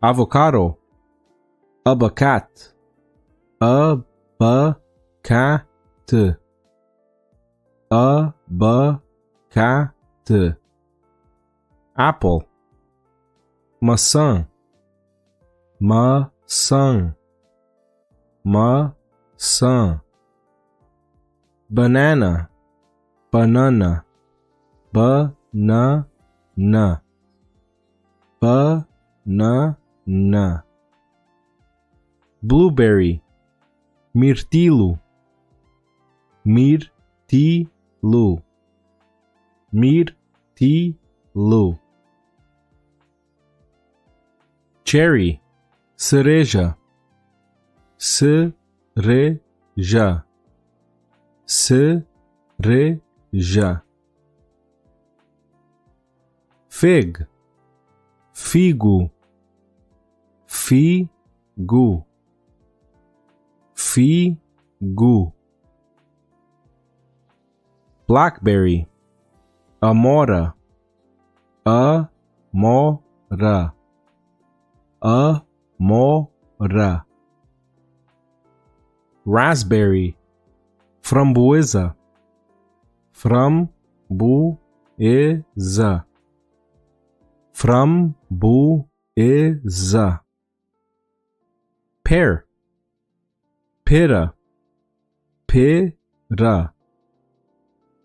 avocado, abacate, abacate, abacate, apple, maçã, maçã, maçã, banana, banana, banana, banana, blueberry, mirtilo, mirtilo, mirtilo, cherry, cereja, cereja, cereja, fig, figo, figo, figo, blackberry, amora, amora, amora, raspberry, framboesa, framboesa, framboesa, pear, pera, pera,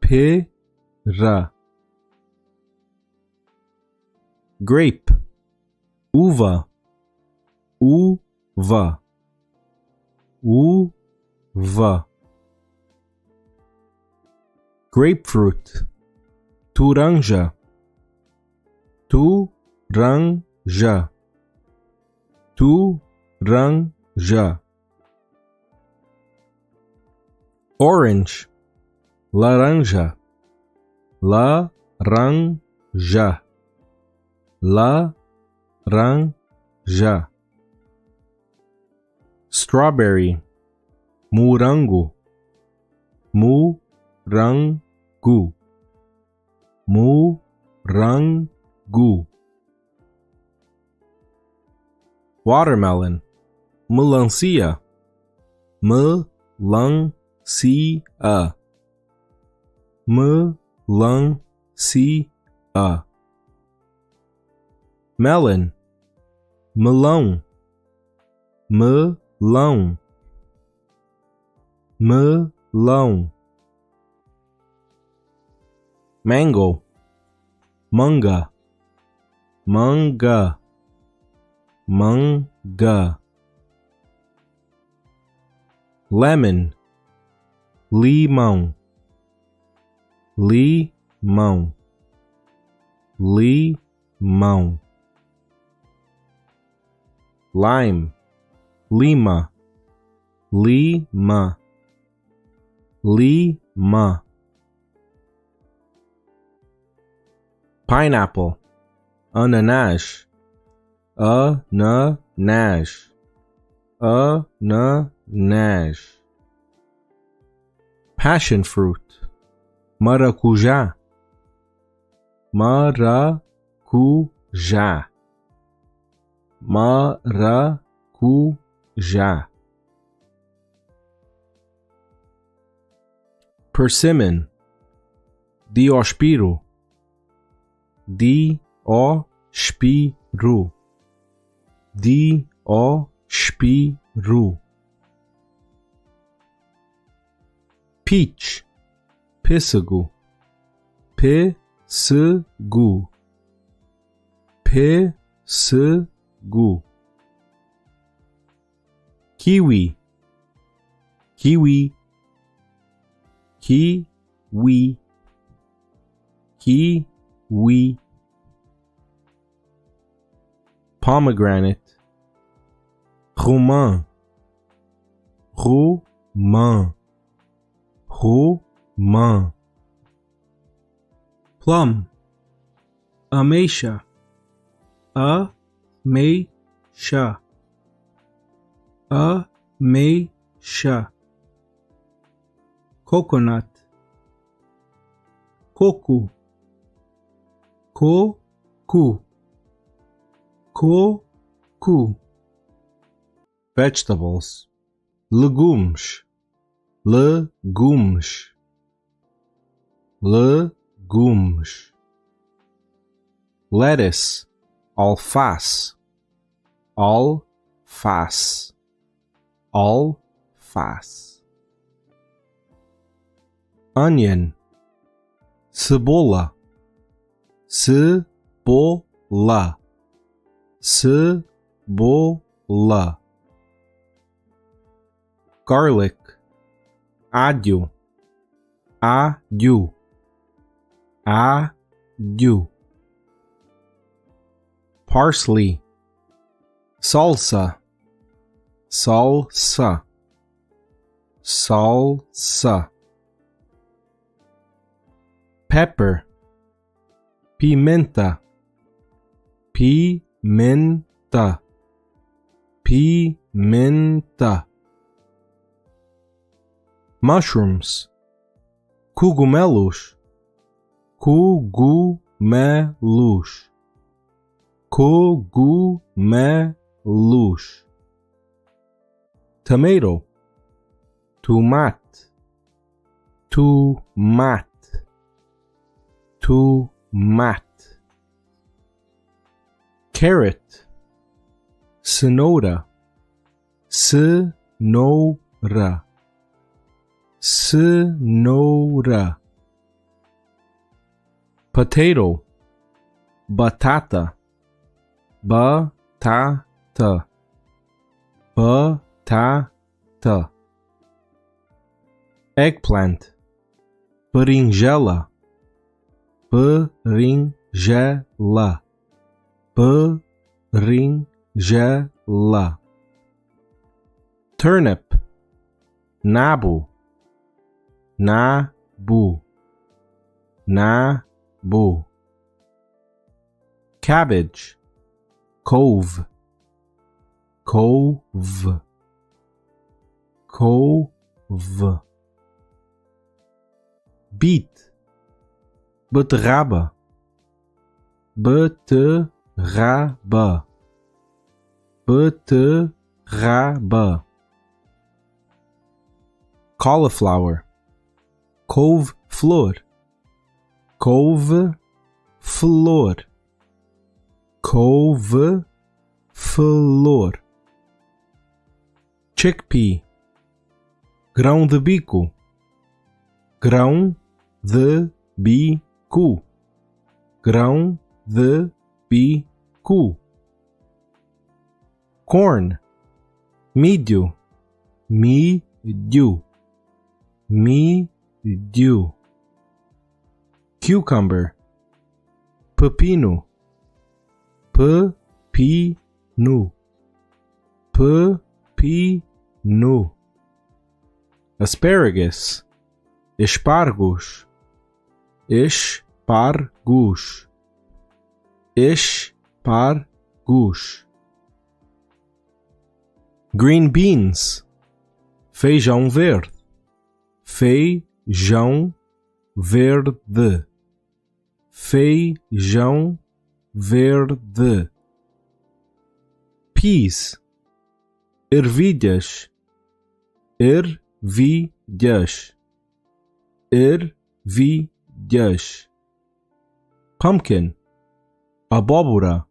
pera, grape, uva, uva, uva, grapefruit, turanja, turanja, turanja, orange, laranja, laranja, laranja, strawberry, morango, morango, morango, watermelon, melancia, melancia, melancia, melon, melão, melão, melão, mango, manga, manga, manga, lemon, limão, limão, limão, lime, lima, lima, lima, pineapple, ananás, ananás, ananás, passion fruit, maracujá, maracujá, maracujá, persimmon, diospiro, diospiro, diospiro, peach, pêssego, pêssego, pêssego, kiwi, kiwi, kiwi, kiwi, pomegranate, romã, romã, romã, plum, ameixa, ameixa, ameixa, coconut, coco, coco, coco, cu. Vegetables. Legumes. Legumes. Legumes. Lettuce. Alface. Alface. Alface. Onion. Cebola. Cebola. Cebola. Garlic. Alho. Alho. Alho. Parsley. Salsa. Salsa. Salsa. Pepper. Pimenta. Pimenta. Pimenta. Mushrooms. Cogumelos. Cogumelos. Cogumelos. Tomato. Tomate. Tomate. Tomate. Carrot. Cenoura. Cenoura. Cenoura. Potato. Batata. Batata. Batata. Eggplant. Berinjela. Berinjela. Berinjela. Turnip. Nabo. Nabo. Nabo. Cabbage. Couve. Couve. Couve. Beet. Beterraba. Beterraba. Beterraba. Cauliflower. Couve-flor. Couve-flor. Couve-flor. Chickpea. Grão de bico. Grão de bico. Grão de bico. Corn. Milho. Milho. Milho. Cucumber. Pepino. Pepino. Pepino. Asparagus. Espargos. Espargos. Espargos. Green beans. Feijão verde. Feijão verde. Feijão verde. Peas. Ervilhas. Ervilhas. Ervilhas. Pumpkin. Abóbora.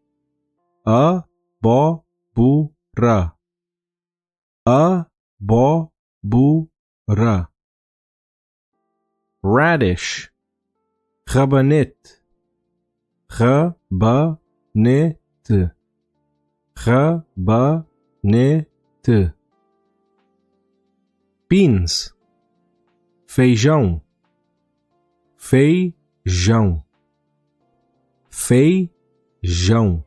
Abóbora. Abóbora. Radish. Rabanete. Rabanete. Rabanete. Beans. Feijão. Feijão. Feijão.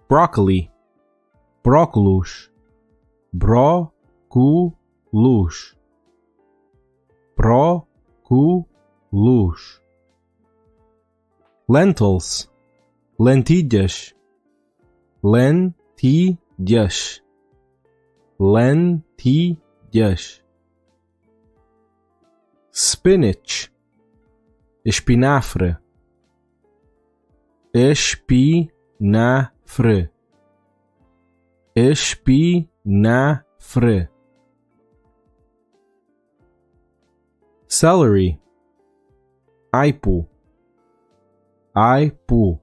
Broccoli. Brócolos. Brócolos. Brócolos. Lentils. Lentilhas. Lentilhas. Lentilhas. Spinach. Espinafre. Espinafre. espinafre, celery, aipo, aipo,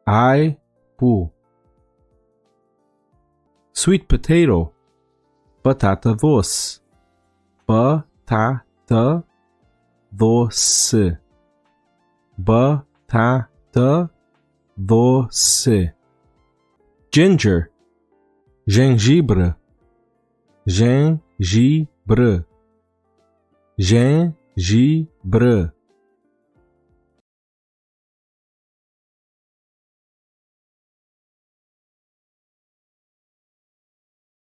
aipo, sweet potato, batata doce, batata doce, batata doce, ginger, gengibre, gengibre, gengibre,